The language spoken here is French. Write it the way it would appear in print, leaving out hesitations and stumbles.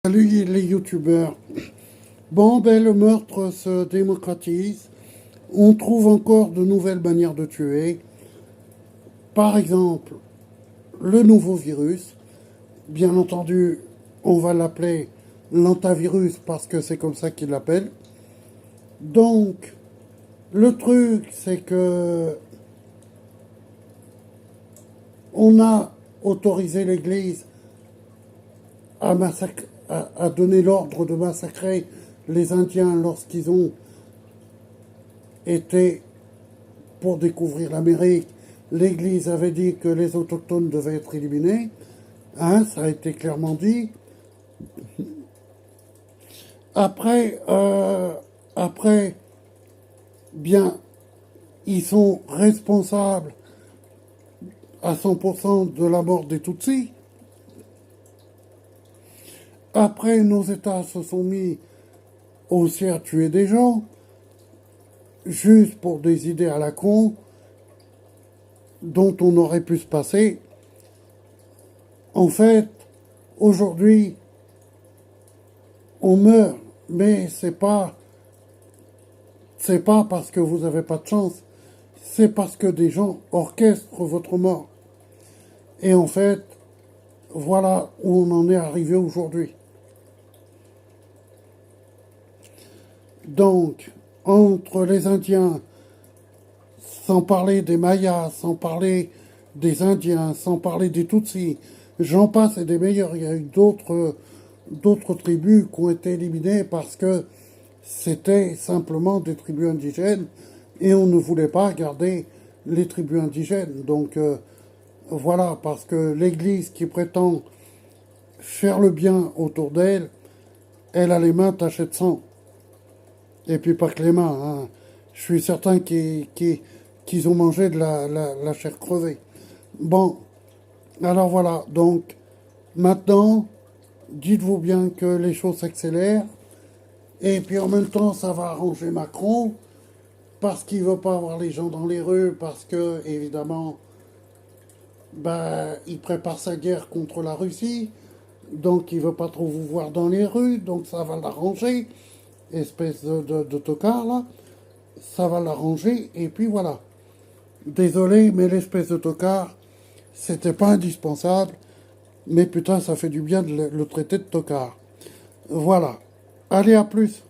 Salut les youtubeurs. Bon, ben le meurtre se démocratise. On trouve encore de nouvelles manières de tuer. Par exemple, le nouveau virus. Bien entendu, on va l'appeler l'antavirus parce que c'est comme ça qu'ils l'appellent. Donc, le truc, c'est que on a autorisé l'Église à donner l'ordre de massacrer les Indiens lorsqu'ils ont été pour découvrir l'Amérique. L'Église avait dit que les autochtones devaient être éliminés. Hein, ça a été clairement dit. Après, après, bien, ils sont responsables à 100% de la mort des Tutsis. Après, nos États se sont mis aussi à tuer des gens, juste pour des idées à la con, dont on aurait pu se passer. En fait, aujourd'hui, on meurt, mais c'est pas parce que vous n'avez pas de chance, c'est parce que des gens orchestrent votre mort. Et en fait, voilà où on en est arrivé aujourd'hui. Donc, entre les Indiens, sans parler des Mayas, sans parler des Indiens, sans parler des Tutsis, j'en passe et des meilleurs. Il y a eu d'autres tribus qui ont été éliminées parce que c'était simplement des tribus indigènes et on ne voulait pas garder les tribus indigènes. Donc voilà, parce que l'Église qui prétend faire le bien autour d'elle, elle a les mains tachées de sang. Et puis pas que les mains. Hein. Je suis certain qu'ils ont mangé de la chair crevée. Bon, alors voilà. Donc maintenant, dites-vous bien que les choses s'accélèrent. Et puis en même temps, ça va arranger Macron parce qu'il veut pas avoir les gens dans les rues, parce que évidemment, il prépare sa guerre contre la Russie. Donc il veut pas trop vous voir dans les rues, donc ça va l'arranger. Espèce de tocard là, ça va l'arranger, et puis voilà. Désolé, mais l'espèce de tocard, c'était pas indispensable, mais putain, ça fait du bien de le traiter de tocard. Voilà. Allez, à plus.